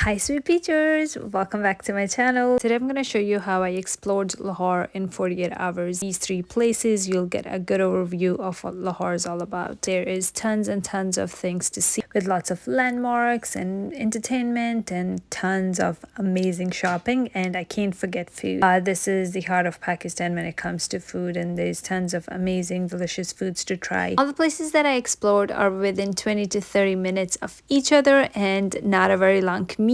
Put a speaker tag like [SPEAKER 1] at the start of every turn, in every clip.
[SPEAKER 1] Hi sweet peachers, welcome back to my channel. Today I'm going to show you how I explored Lahore in 48 hours. These three places you'll get a good overview of what Lahore is all about. There is tons and tons of things to see with lots of landmarks and entertainment and tons of amazing shopping, and I can't forget food. This is the heart of Pakistan when it comes to food, and there's tons of amazing delicious foods to try. All the places that I explored are within 20 to 30 minutes of each other and not a very long commute,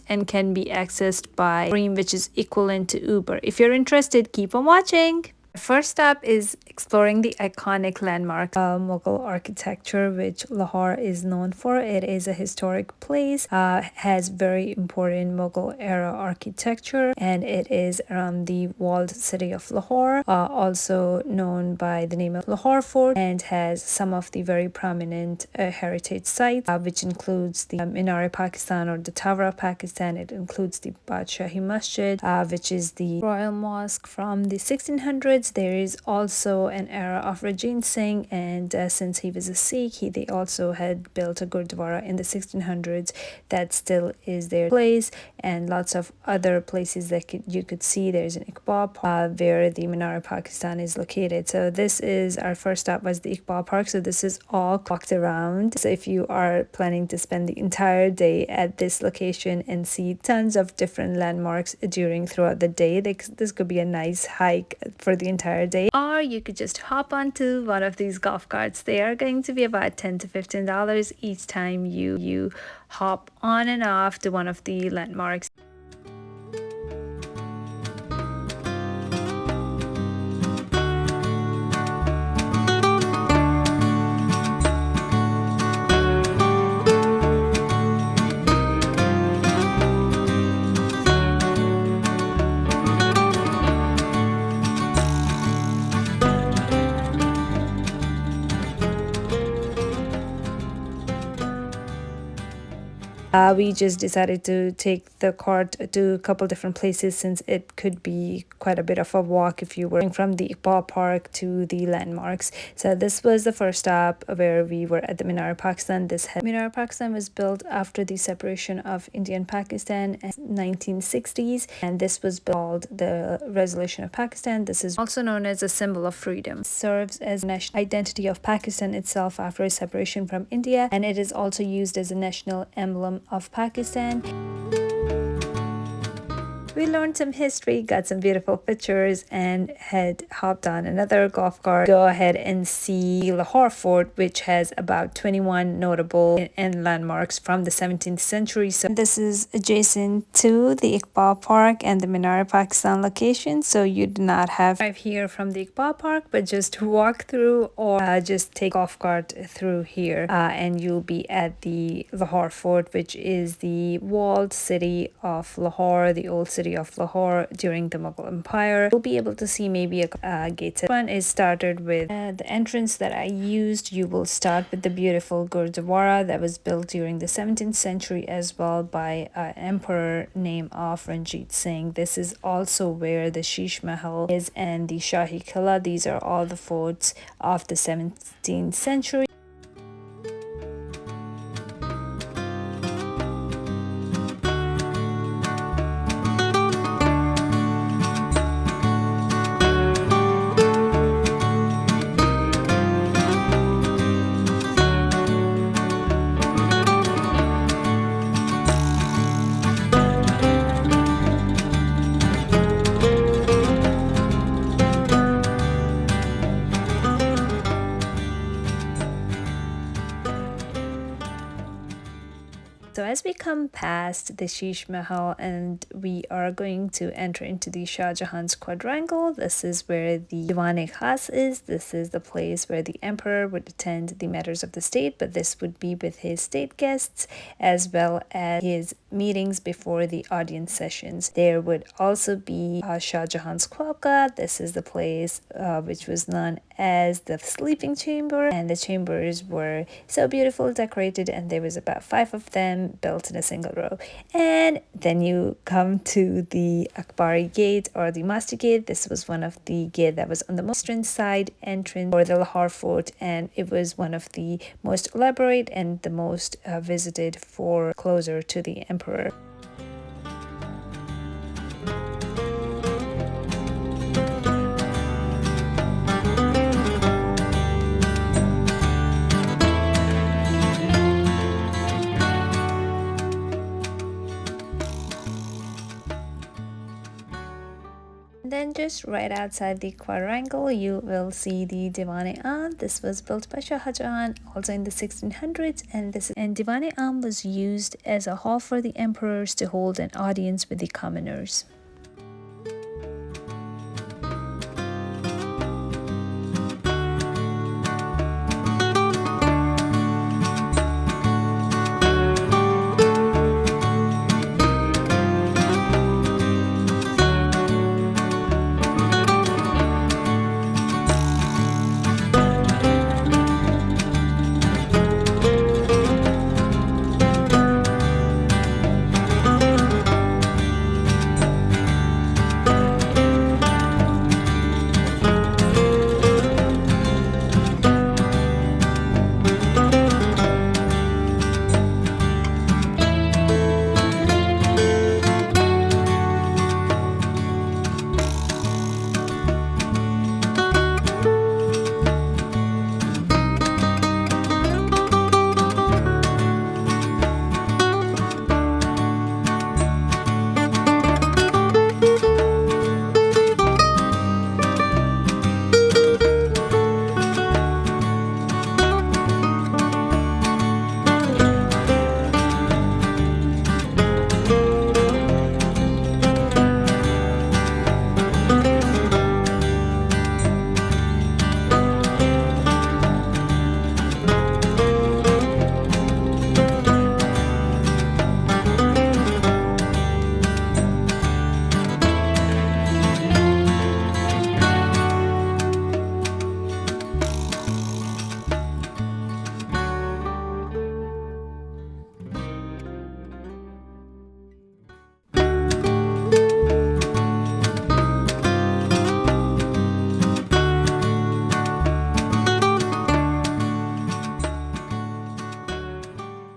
[SPEAKER 1] and can be accessed by Dream, which is equivalent to Uber. If you're interested, keep on watching. First stop is exploring the iconic landmark Mughal architecture, which Lahore is known for. It is a historic place, has very important Mughal era architecture, and it is around the walled city of Lahore, also known by the name of Lahore Fort, and has some of the very prominent heritage sites, which includes the Minar-E-Pakistan or the Tower of Pakistan. It includes the Badshahi Masjid, which is the royal mosque from the 1600s. There is also an era of Ranjit Singh, and since he was a Sikh, they also had built a Gurdwara in the 1600s that still is their place, and lots of other places that you could see. There's an Iqbal Park where the Minar-E-Pakistan is located. So this is our first stop was the Iqbal Park. So this is all walked around. So if you are planning to spend the entire day at this location and see tons of different landmarks throughout the day, this could be a nice hike for the entire day. Or you could just hop onto one of these golf carts. They are going to be about $10 to $15 each time you hop on and off to one of the landmarks. We just decided to take the cart to a couple different places since it could be quite a bit of a walk if you were going from the Iqbal Park to the landmarks. So this was the first stop where we were at the Minar-E-Pakistan. Minar-E-Pakistan was built after the separation of India and Pakistan in 1960s, and this was called the Resolution of Pakistan. This is also known as a symbol of freedom. It serves as a national identity of Pakistan itself after its separation from India, and it is also used as a national emblem of Pakistan. We learned some history, got some beautiful pictures, and had hopped on another golf cart. Go ahead and see Lahore Fort, which has about 21 notable and landmarks from the 17th century. So this is adjacent to the Iqbal Park and the Minar-E-Pakistan location. So you do not have to drive here from the Iqbal Park, but just walk through or just take golf cart through here, and you'll be at the Lahore Fort, which is the walled city of Lahore, the old city of Lahore during the Mughal Empire. You'll be able to see maybe a gate. This one is started with the entrance that I used. You will start with the beautiful Gurdwara that was built during the 17th century as well by an emperor named of Ranjit Singh. This is also where the Sheesh Mahal is and the Shahi Qila. These are all the forts of the 17th century. So as we come past the Sheesh Mahal and we are going to enter into the Shah Jahan's quadrangle, this is where the Diwan-e-Khas is. This is the place where the emperor would attend the matters of the state, but this would be with his state guests as well as his meetings before the audience sessions. There would also be Shah Jahan's Khwabga. This is the place which was known as the sleeping chamber, and the chambers were so beautiful decorated, and there was about 5 of them built in a single row. And then you come to the Akbar gate or the master gate. This was one of the gate that was on the western side entrance for the Lahore Fort, and it was one of the most elaborate and the most visited for closer to the emperor. Then just right outside the quadrangle, you will see the Diwan-e-Am. This was built by Shah Jahan also in the 1600s, and Diwan-e-Am was used as a hall for the emperors to hold an audience with the commoners.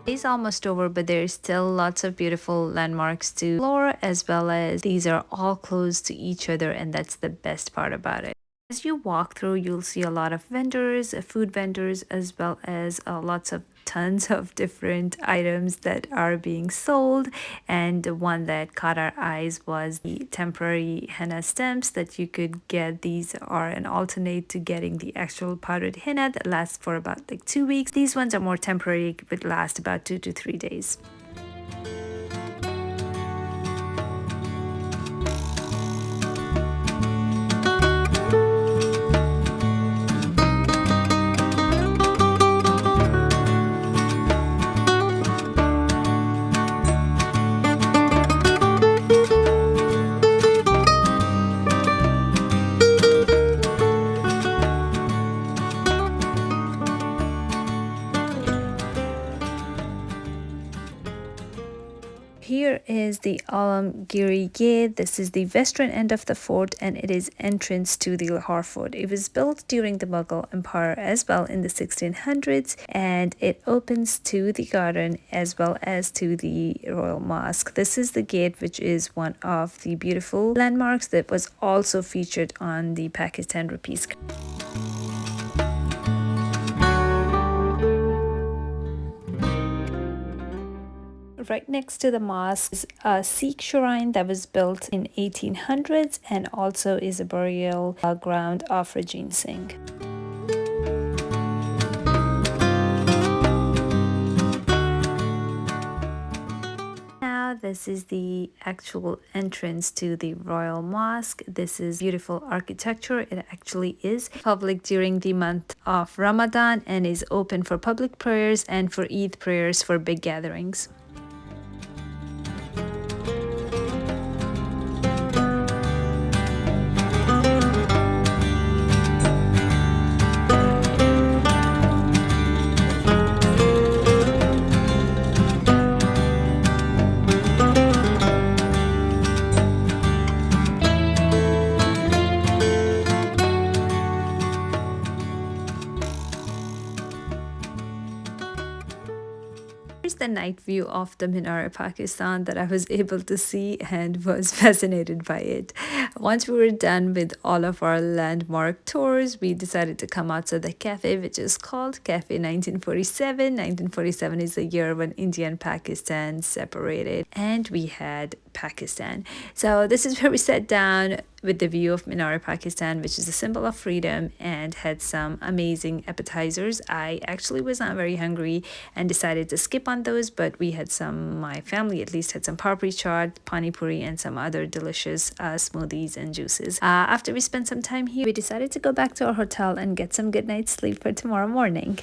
[SPEAKER 1] It's almost over, but there's still lots of beautiful landmarks to explore, as well as these are all close to each other, and that's the best part about it. As you walk through, you'll see a lot of vendors, food vendors, as well as lots of tons of different items that are being sold. And the one that caught our eyes was the temporary henna stamps that you could get. These are an alternate to getting the actual powdered henna that lasts for about like 2 weeks. These ones are more temporary, but last about 2 to 3 days. Here is the Alamgiri Gate. This is the western end of the fort, and it is entrance to the Lahore Fort. It was built during the Mughal Empire as well in the 1600s, and it opens to the garden as well as to the Royal Mosque. This is the gate, which is one of the beautiful landmarks that was also featured on the Pakistan rupees. Right next to the mosque is a Sikh shrine that was built in 1800s and also is a burial ground of Ranjit Singh. Now this is the actual entrance to the Royal Mosque. This is beautiful architecture. It actually is public during the month of Ramadan and is open for public prayers and for Eid prayers for big gatherings. Here's the night view of the Minar-E-Pakistan that I was able to see and was fascinated by it. Once we were done with all of our landmark tours, we decided to come outside the cafe, which is called Cafe 1947. 1947 is the year when India and Pakistan separated, and we had Pakistan. So this is where we sat down with the view of Minar-E-Pakistan, which is a symbol of freedom, and had some amazing appetizers. I actually was not very hungry and decided to skip on those, but we had some, my family at least had some papri chaat, pani puri, and some other delicious smoothies and juices. After we spent some time here, we decided to go back to our hotel and get some good night's sleep for tomorrow morning.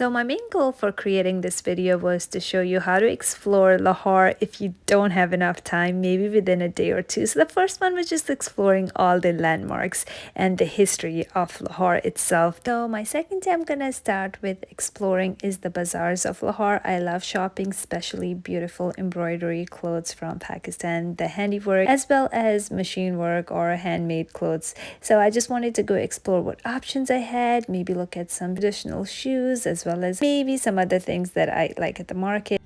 [SPEAKER 1] So my main goal for creating this video was to show you how to explore Lahore if you don't have enough time, maybe within a day or two. So the first one was just exploring all the landmarks and the history of Lahore itself. So my second day I'm gonna start with exploring is the bazaars of Lahore. I love shopping, especially beautiful embroidery clothes from Pakistan, the handiwork, as well as machine work or handmade clothes. So I just wanted to go explore what options I had, maybe look at some traditional shoes, as well as maybe some other things that I like at the market.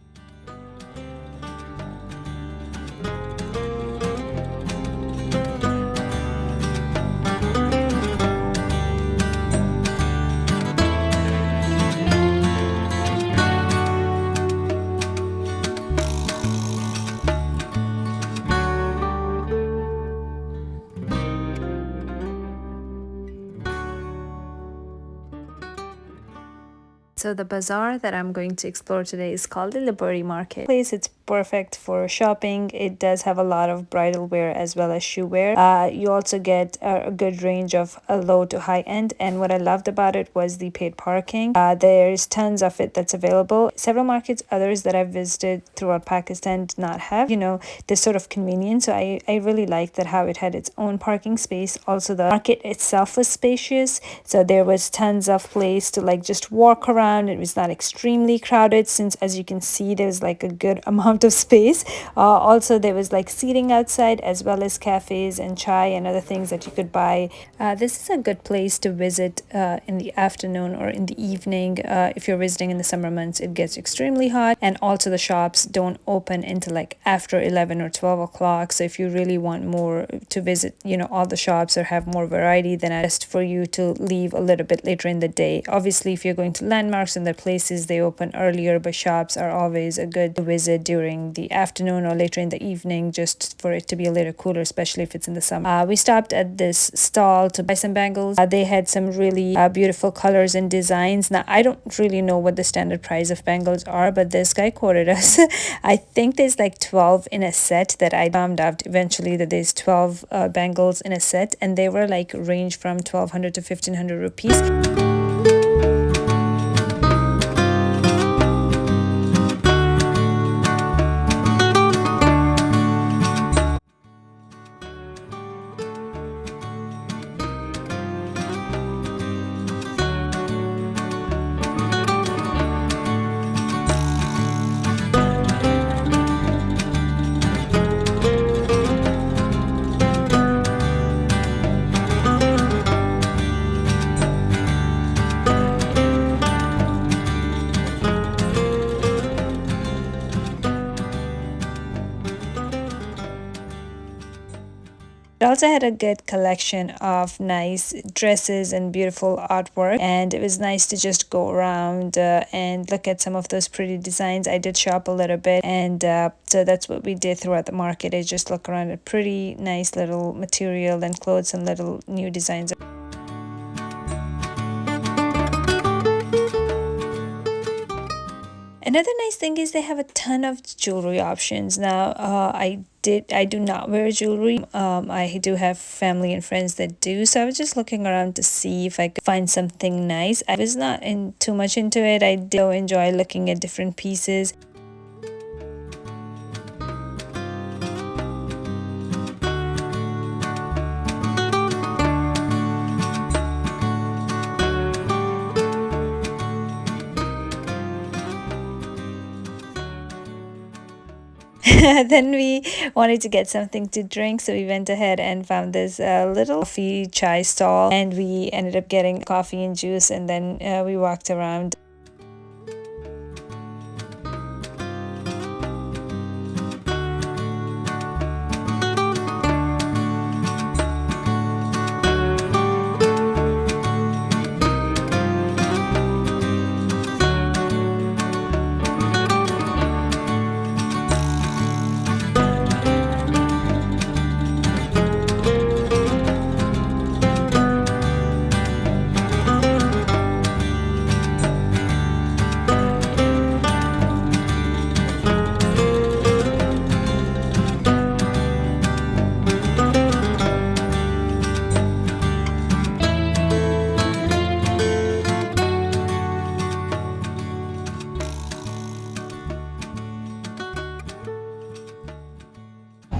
[SPEAKER 1] So the bazaar that I'm going to explore today is called the Liberty Market place. It's perfect for shopping. It does have a lot of bridal wear as well as shoe wear. You also get a good range of a low to high end, and what I loved about it was the paid parking. There's tons of it that's available. Several markets, others that I've visited throughout Pakistan, did not have, this sort of convenience. So I really liked that how it had its own parking space. Also, the market itself was spacious, so there was tons of place to like just walk around. It was not extremely crowded, since as you can see there's like a good amount of space. Also there was like seating outside, as well as cafes and chai and other things that you could buy. This is a good place to visit in the afternoon or in the evening. If you're visiting in the summer months, it gets extremely hot, and also the shops don't open until like after 11 or 12 o'clock. So if you really want more to visit, all the shops or have more variety, then I suggest for you to leave a little bit later in the day. Obviously, if you're going to landmarks and the places, they open earlier, but shops are always a good visit during the afternoon or later in the evening, just for it to be a little cooler, especially if it's in the summer. We stopped at this stall to buy some bangles. They had some really beautiful colors and designs. Now I don't really know what the standard price of bangles are, but this guy quoted us I think there's like 12 in a set, that I found out eventually that there's 12 bangles in a set, and they were like range from 1200 to 1500 rupees. It also had a good collection of nice dresses and beautiful artwork, and it was nice to just go around and look at some of those pretty designs. I did shop a little bit, and so that's what we did throughout the market, is just look around at pretty nice little material and clothes and little new designs. Another nice thing is they have a ton of jewelry options. Now, I do not wear jewelry. I do have family and friends that do, so I was just looking around to see if I could find something nice. I was not too much into it. I do enjoy looking at different pieces. Then we wanted to get something to drink, so we went ahead and found this little coffee chai stall, and we ended up getting coffee and juice, and then we walked around.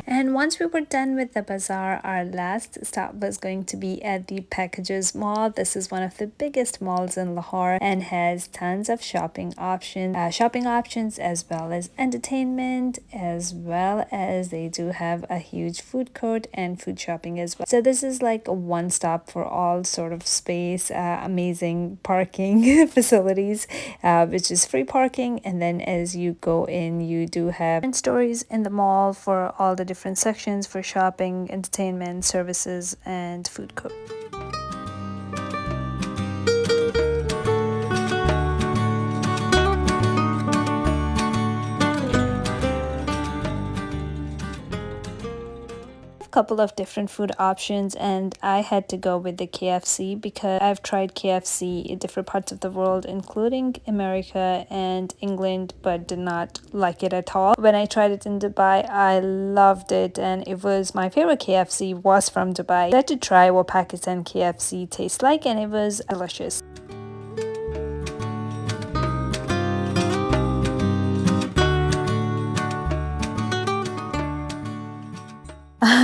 [SPEAKER 1] And once we were done with the bazaar, our last stop was going to be at the Packages Mall. This is one of the biggest malls in Lahore and has tons of shopping options as well as entertainment, as well as they do have a huge food court and food shopping as well. So this is like a one stop for all sort of space, amazing parking facilities, which is free parking. And then as you go in, you do have different stories in the mall for all the different sections for shopping, entertainment, services, and food court. Couple of different food options, and I had to go with the KFC because I've tried KFC in different parts of the world, including America and England, but did not like it at all. When I tried it in Dubai, I loved it, and it was my favorite KFC was from Dubai. I had to try what Pakistan KFC tastes like, and it was delicious.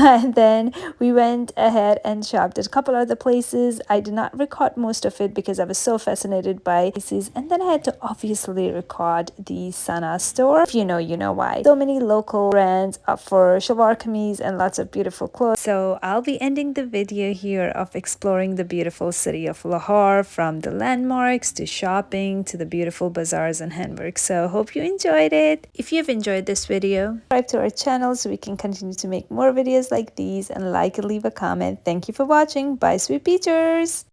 [SPEAKER 1] And then we went ahead and shopped at a couple other places. I did not record most of it because I was so fascinated by places, and then I had to obviously record the Sana store. If you know, you know why. So many local brands up for shalwar kameez and lots of beautiful clothes. So I'll be ending the video here of exploring the beautiful city of Lahore, from the landmarks to shopping to the beautiful bazaars and handworks. So hope you enjoyed it. If you've enjoyed this video, subscribe to our channel so we can continue to make more videos like these, and like and leave a comment. Thank you for watching. Bye, sweet peachers.